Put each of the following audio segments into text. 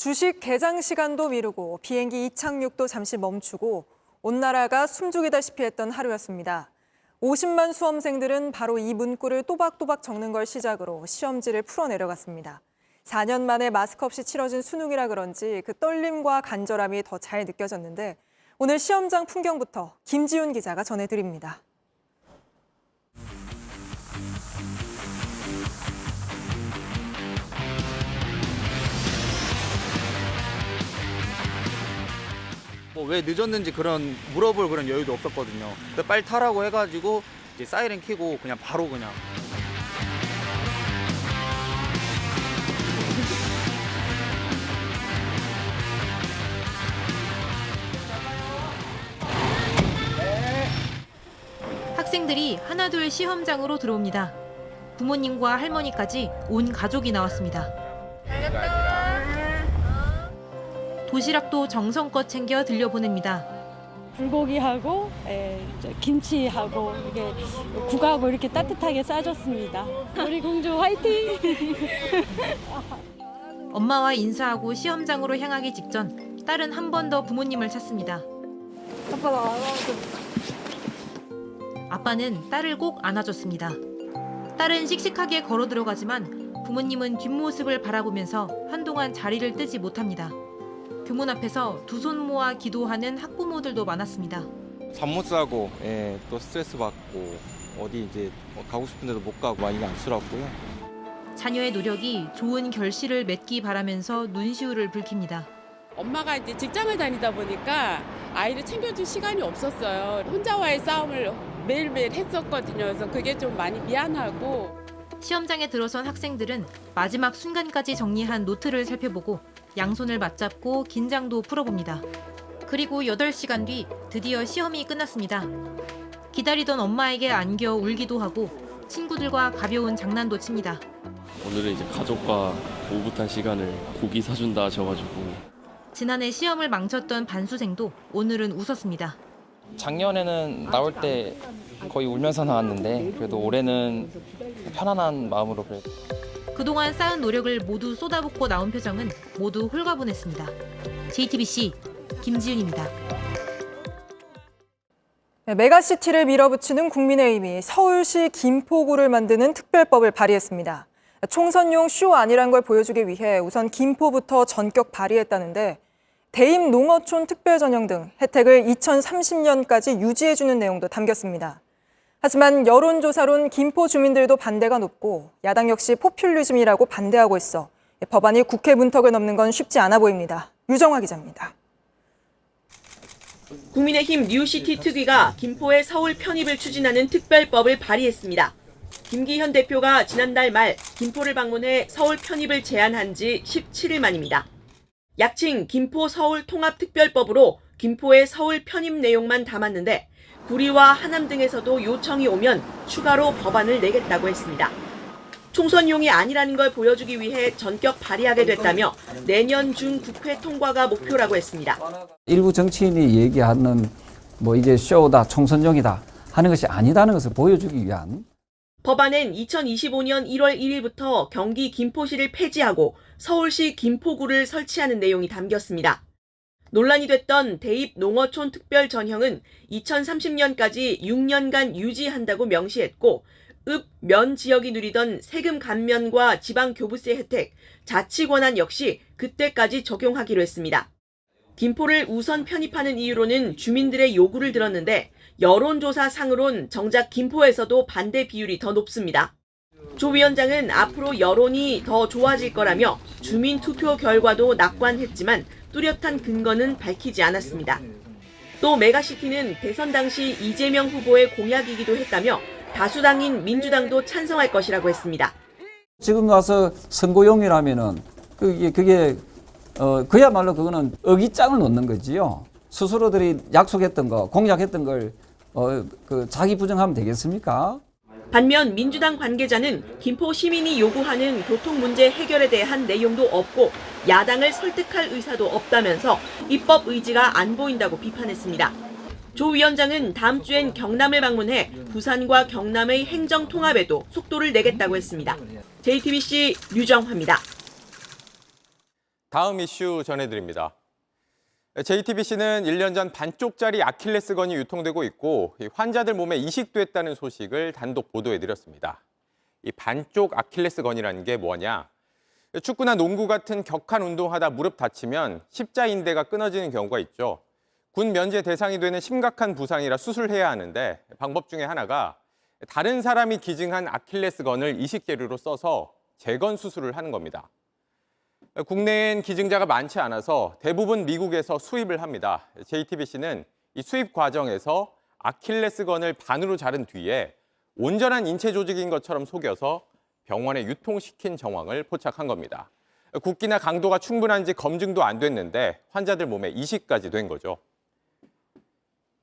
주식 개장 시간도 미루고 비행기 이착륙도 잠시 멈추고 온 나라가 숨죽이다시피 했던 하루였습니다. 50만 수험생들은 바로 이 문구를 또박또박 적는 걸 시작으로 시험지를 풀어 내려갔습니다. 4년 만에 마스크 없이 치러진 수능이라 그런지 그 떨림과 간절함이 더 잘 느껴졌는데 오늘 시험장 풍경부터 김지훈 기자가 전해드립니다. 왜 늦었는지 물어볼 그런 여유도 없었거든요. 그래서 빨리 타라고 해가지고 이제 사이렌 켜고 그냥 바로 그냥. 학생들이 하나둘 시험장으로 들어옵니다. 부모님과 할머니까지 온 가족이 나왔습니다. 도시락도 정성껏 챙겨 들려보냅니다. 불고기하고 김치하고 이게 국하고 이렇게 따뜻하게 싸줬습니다. 우리 공주 화이팅! 엄마와 인사하고 시험장으로 향하기 직전 딸은 한 번 더 부모님을 찾습니다. 아빠 나 안아줘. 아빠는 딸을 꼭 안아줬습니다. 딸은 씩씩하게 걸어 들어가지만 부모님은 뒷모습을 바라보면서 한동안 자리를 뜨지 못합니다. 교문 앞에서 두 손 모아 기도하는 학부모들도 많았습니다. 잠 못 자고 또 스트레스 받고 어디 이제 가고 싶은 데도 못 가고 많이 안쓰럽고요. 자녀의 노력이 좋은 결실을 맺기 바라면서 눈시울을 붉힙니다. 엄마가 이제 직장을 다니다 보니까 아이를 챙겨줄 시간이 없었어요. 혼자와의 싸움을 매일매일 했었거든요. 그래서 그게 좀 많이 미안하고. 시험장에 들어선 학생들은 마지막 순간까지 정리한 노트를 살펴보고 양손을 맞잡고 긴장도 풀어봅니다. 그리고 8시간 뒤 드디어 시험이 끝났습니다. 기다리던 엄마에게 안겨 울기도 하고 친구들과 가벼운 장난도 칩니다. 오늘은 이제 가족과 오붓한 시간을 고기 사준다 하셔가지고. 지난해 시험을 망쳤던 반수생도 오늘은 웃었습니다. 작년에는 나올 때 거의 울면서 나왔는데 그래도 올해는 편안한 마음으로 그래도. 그동안 쌓은 노력을 모두 쏟아붓고 나온 표정은 모두 홀가분했습니다. JTBC 김지윤입니다. 메가시티를 밀어붙이는 국민의힘이 서울시 김포구를 만드는 특별법을 발의했습니다. 총선용 쇼 아니란 걸 보여주기 위해 우선 김포부터 전격 발의했다는데 대입 농어촌 특별전형 등 혜택을 2030년까지 유지해주는 내용도 담겼습니다. 하지만 여론조사론 김포 주민들도 반대가 높고 야당 역시 포퓰리즘이라고 반대하고 있어 법안이 국회 문턱을 넘는 건 쉽지 않아 보입니다. 유정화 기자입니다. 국민의힘 뉴시티 특위가 김포의 서울 편입을 추진하는 특별법을 발의했습니다. 김기현 대표가 지난달 말 김포를 방문해 서울 편입을 제안한 지 17일 만입니다. 약칭 김포 서울 통합특별법으로 김포의 서울 편입 내용만 담았는데 구리와 하남 등에서도 요청이 오면 추가로 법안을 내겠다고 했습니다. 총선용이 아니라는 걸 보여주기 위해 전격 발의하게 됐다며 내년 중 국회 통과가 목표라고 했습니다. 일부 정치인이 얘기하는 이게 쇼다, 총선용이다 하는 것이 아니다는 것을 보여주기 위한. 법안엔 2025년 1월 1일부터 경기 김포시를 폐지하고 서울시 김포구를 설치하는 내용이 담겼습니다. 논란이 됐던 대입 농어촌 특별 전형은 2030년까지 6년간 유지한다고 명시했고 읍, 면 지역이 누리던 세금 감면과 지방교부세 혜택, 자치권한 역시 그때까지 적용하기로 했습니다. 김포를 우선 편입하는 이유로는 주민들의 요구를 들었는데 여론조사상으론 정작 김포에서도 반대 비율이 더 높습니다. 조 위원장은 앞으로 여론이 더 좋아질 거라며 주민 투표 결과도 낙관했지만 뚜렷한 근거는 밝히지 않았습니다. 또 메가시티는 대선 당시 이재명 후보의 공약이기도 했다며 다수당인 민주당도 찬성할 것이라고 했습니다. 지금 와서 선거용이라면은 그야말로 그거는 어깃장을 놓는 거지요. 스스로들이 약속했던 거, 공약했던 걸 자기 부정하면 되겠습니까? 반면 민주당 관계자는 김포 시민이 요구하는 교통 문제 해결에 대한 내용도 없고 야당을 설득할 의사도 없다면서 입법 의지가 안 보인다고 비판했습니다. 조 위원장은 다음 주엔 경남을 방문해 부산과 경남의 행정 통합에도 속도를 내겠다고 했습니다. JTBC 류정화입니다. 다음 이슈 전해드립니다. JTBC는 1년 전 반쪽짜리 아킬레스건이 유통되고 있고 환자들 몸에 이식됐다는 소식을 단독 보도해드렸습니다. 이 반쪽 아킬레스건이라는 게 뭐냐? 축구나 농구 같은 격한 운동하다 무릎 다치면 십자인대가 끊어지는 경우가 있죠. 군 면제 대상이 되는 심각한 부상이라 수술해야 하는데 방법 중에 하나가 다른 사람이 기증한 아킬레스건을 이식 재료로 써서 재건 수술을 하는 겁니다. 국내엔 기증자가 많지 않아서 대부분 미국에서 수입을 합니다. JTBC는 이 수입 과정에서 아킬레스건을 반으로 자른 뒤에 온전한 인체 조직인 것처럼 속여서 병원에 유통시킨 정황을 포착한 겁니다. 굵기나 강도가 충분한지 검증도 안 됐는데 환자들 몸에 이식까지 된 거죠.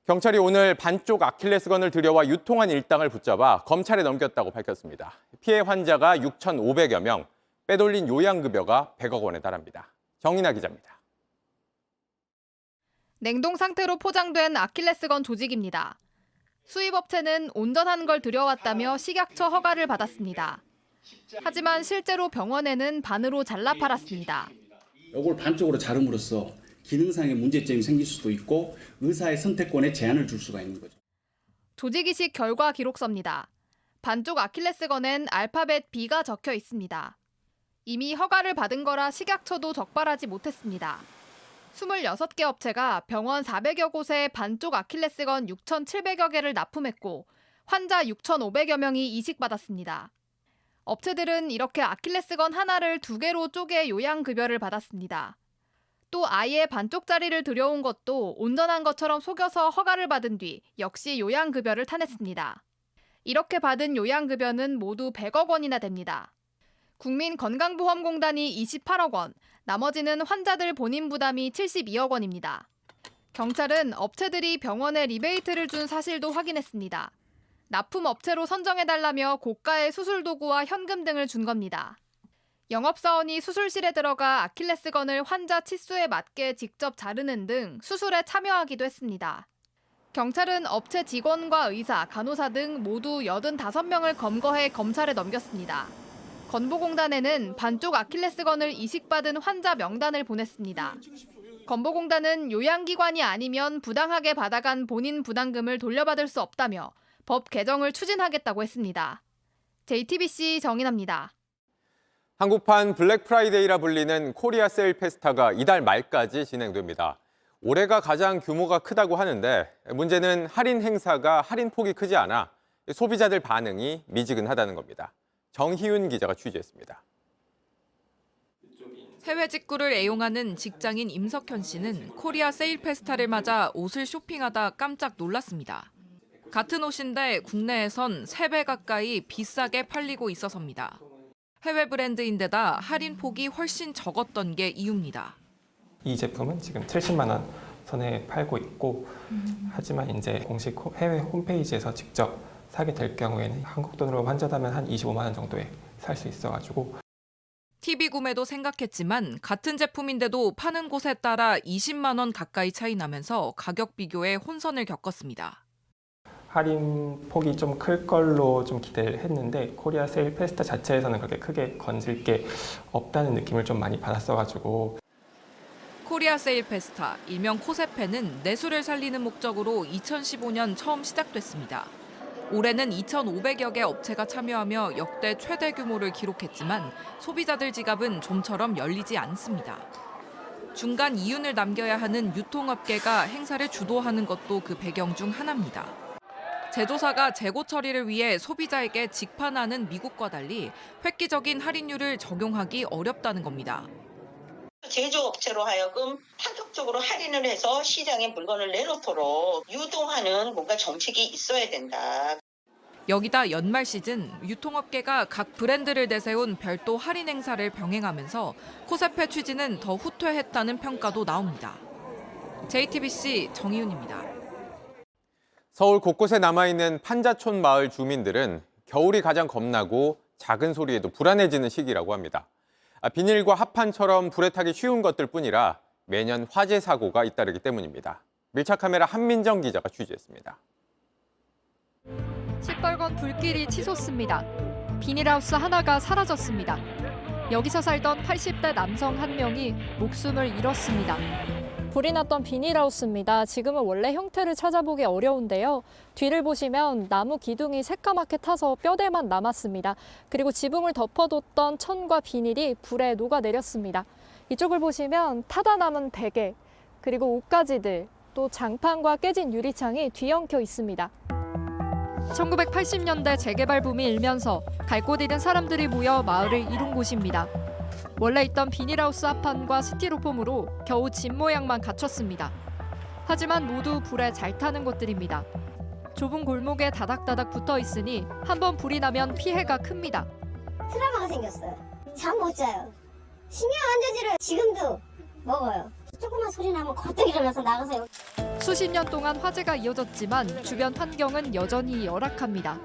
경찰이 오늘 반쪽 아킬레스건을 들여와 유통한 일당을 붙잡아 검찰에 넘겼다고 밝혔습니다. 피해 환자가 6,500여 명, 빼돌린 요양급여가 100억 원에 달합니다. 정인아 기자입니다. 냉동 상태로 포장된 아킬레스건 조직입니다. 수입업체는 온전한 걸 들여왔다며 식약처 허가를 받았습니다. 하지만 실제로 병원에는 반으로 잘라 팔았습니다. 이걸 반쪽으로 자름으로써 기능상의 문제점이 생길 수도 있고 의사의 선택권에 제한을 줄 수가 있는 거죠. 조직 이식 결과 기록서입니다. 반쪽 아킬레스건엔 알파벳 B가 적혀 있습니다. 이미 허가를 받은 거라 식약처도 적발하지 못했습니다. 26개 업체가 병원 400여 곳에 반쪽 아킬레스건 6,700여 개를 납품했고 환자 6,500여 명이 이식받았습니다. 업체들은 이렇게 아킬레스건 하나를 2개로 쪼개 요양급여를 받았습니다. 또 아예 반쪽짜리를 들여온 것도 온전한 것처럼 속여서 허가를 받은 뒤 역시 요양급여를 타냈습니다. 이렇게 받은 요양급여는 모두 100억 원이나 됩니다. 국민건강보험공단이 28억 원, 나머지는 환자들 본인 부담이 72억 원입니다. 경찰은 업체들이 병원에 리베이트를 준 사실도 확인했습니다. 납품업체로 선정해달라며 고가의 수술도구와 현금 등을 준 겁니다. 영업사원이 수술실에 들어가 아킬레스건을 환자 치수에 맞게 직접 자르는 등 수술에 참여하기도 했습니다. 경찰은 업체 직원과 의사, 간호사 등 모두 85명을 검거해 검찰에 넘겼습니다. 건보공단에는 반쪽 아킬레스건을 이식받은 환자 명단을 보냈습니다. 건보공단은 요양기관이 아니면 부당하게 받아간 본인 부담금을 돌려받을 수 없다며 법 개정을 추진하겠다고 했습니다. JTBC 정인아입니다. 한국판 블랙 프라이데이라 불리는 코리아 세일 페스타가 이달 말까지 진행됩니다. 올해가 가장 규모가 크다고 하는데 문제는 할인 행사가 할인폭이 크지 않아 소비자들 반응이 미지근하다는 겁니다. 정희윤 기자가 취재했습니다. 해외 직구를 애용하는 직장인 임석현 씨는 코리아 세일 페스타를 맞아 옷을 쇼핑하다 깜짝 놀랐습니다. 같은 옷인데 국내에선 3배 가까이 비싸게 팔리고 있어서입니다. 해외 브랜드인데다 할인 폭이 훨씬 적었던 게 이유입니다. 이 제품은 지금 70만 원 선에 팔고 있고 하지만 이제 공식 해외 홈페이지에서 직접 사게 될 경우에는 한국 돈으로 환전하면 한 25만 원 정도에 살 수 있어가지고 TV 구매도 생각했지만 같은 제품인데도 파는 곳에 따라 20만 원 가까이 차이 나면서 가격 비교에 혼선을 겪었습니다. 할인 폭이 좀 클 걸로 좀 기대를 했는데 코리아 세일 페스타 자체에서는 그렇게 크게 건질 게 없다는 느낌을 좀 많이 받았어가지고 코리아 세일 페스타, 일명 코세페는 내수를 살리는 목적으로 2015년 처음 시작됐습니다. 올해는 2,500여 개 업체가 참여하며 역대 최대 규모를 기록했지만 소비자들 지갑은 좀처럼 열리지 않습니다. 중간 이윤을 남겨야 하는 유통업계가 행사를 주도하는 것도 그 배경 중 하나입니다. 제조사가 재고 처리를 위해 소비자에게 직판하는 미국과 달리 획기적인 할인율을 적용하기 어렵다는 겁니다. 제조업체로 하여금 파격적으로 할인을 해서 시장에 물건을 내놓도록 유도하는 뭔가 정책이 있어야 된다. 여기다 연말 시즌 유통업계가 각 브랜드를 내세운 별도 할인 행사를 병행하면서 코세페 취지는 더 후퇴했다는 평가도 나옵니다. JTBC 정희윤입니다. 서울 곳곳에 남아있는 판자촌 마을 주민들은 겨울이 가장 겁나고 작은 소리에도 불안해지는 시기라고 합니다. 비닐과 합판처럼 불에 타기 쉬운 것들 뿐이라 매년 화재 사고가 잇따르기 때문입니다. 밀착 카메라 한민정 기자가 취재했습니다. 시뻘건 불길이 치솟습니다. 비닐하우스 하나가 사라졌습니다. 여기서 살던 80대 남성 한 명이 목숨을 잃었습니다. 불이 났던 비닐하우스입니다. 지금은 원래 형태를 찾아보기 어려운데요. 뒤를 보시면 나무 기둥이 새까맣게 타서 뼈대만 남았습니다. 그리고 지붕을 덮어뒀던 천과 비닐이 불에 녹아내렸습니다. 이쪽을 보시면 타다 남은 베개, 그리고 옷가지들, 또 장판과 깨진 유리창이 뒤엉켜 있습니다. 1980년대 재개발 붐이 일면서 갈 곳 잃은 사람들이 모여 마을을 이룬 곳입니다. 원래 있던 비닐하우스 합판과 스티로폼으로 겨우 집 모양만 갖췄습니다. 하지만 모두 불에 잘 타는 곳들입니다. 좁은 골목에 다닥다닥 붙어 있으니 한번 불이 나면 피해가 큽니다. 트라우마가 생겼어요. 잠 못 자요. 신경 안정제를 지금도 먹어요. 조금만 소리 나면 거떡 일어나서 나가서. 수십 년 동안 화재가 이어졌지만 주변 환경은 여전히 열악합니다.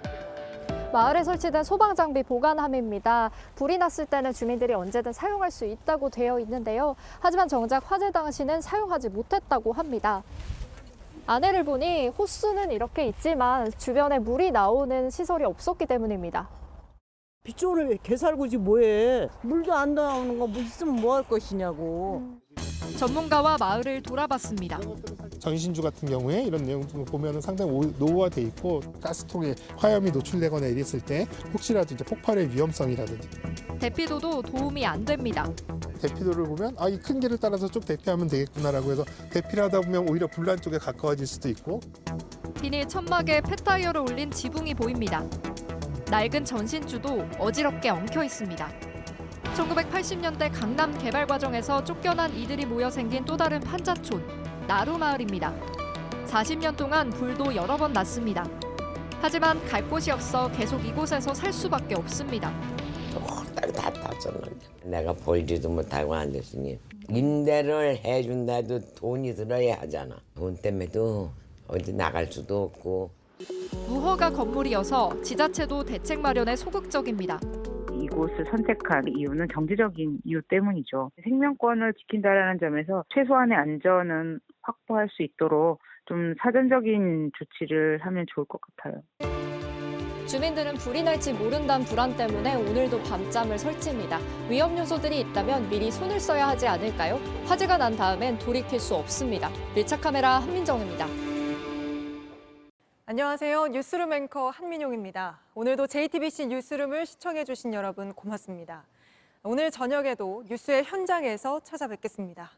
마을에 설치된 소방장비 보관함입니다. 불이 났을 때는 주민들이 언제든 사용할 수 있다고 되어 있는데요. 하지만 정작 화재 당시는 사용하지 못했다고 합니다. 안에를 보니 호스는 이렇게 있지만 주변에 물이 나오는 시설이 없었기 때문입니다. 빗줄을 개살구지 뭐해. 물도 안 나오는 거 뭐 있으면 뭐 할 것이냐고. 전문가와 마을을 돌아봤습니다. 전신주 같은 경우에 이런 내용 보면 상당히 노후화돼 있고 가스통에 화염이 노출되거나 이랬을 때 혹시라도 이제 폭발의 위험성이라든지 대피도도 도움이 안 됩니다. 대피도를 보면 이 큰 길을 따라서 쭉 대피하면 되겠구나라고 해서 대피를 하다 보면 오히려 불난 쪽에 가까워질 수도 있고. 비닐 천막에 폐타이어를 올린 지붕이 보입니다. 낡은 전신주도 어지럽게 엉켜 있습니다. 1980년대 강남 개발 과정에서 쫓겨난 이들이 모여 생긴 또 다른 판자촌, 나루마을입니다. 40년 동안 불도 여러 번 났습니다. 하지만 갈 곳이 없어 계속 이곳에서 살 수밖에 없습니다. 홀딱 다 탔었는데 내가 보이지도 못하고 앉았으니 임대를 해준다도 돈이 들어야 하잖아. 돈 때문에도 어디 나갈 수도 없고. 무허가 건물이어서 지자체도 대책 마련에 소극적입니다. 이곳을 선택한 이유는 경제적인 이유 때문이죠. 생명권을 지킨다는 점에서 최소한의 안전은 확보할 수 있도록 좀 사전적인 조치를 하면 좋을 것 같아요. 주민들은 불이 날지 모른다는 불안 때문에 오늘도 밤잠을 설칩니다. 위험 요소들이 있다면 미리 손을 써야 하지 않을까요? 화재가 난 다음엔 돌이킬 수 없습니다. 밀착카메라 한민정입니다. 안녕하세요. 뉴스룸 앵커 한민용입니다. 오늘도 JTBC 뉴스룸을 시청해주신 여러분 고맙습니다. 오늘 저녁에도 뉴스의 현장에서 찾아뵙겠습니다.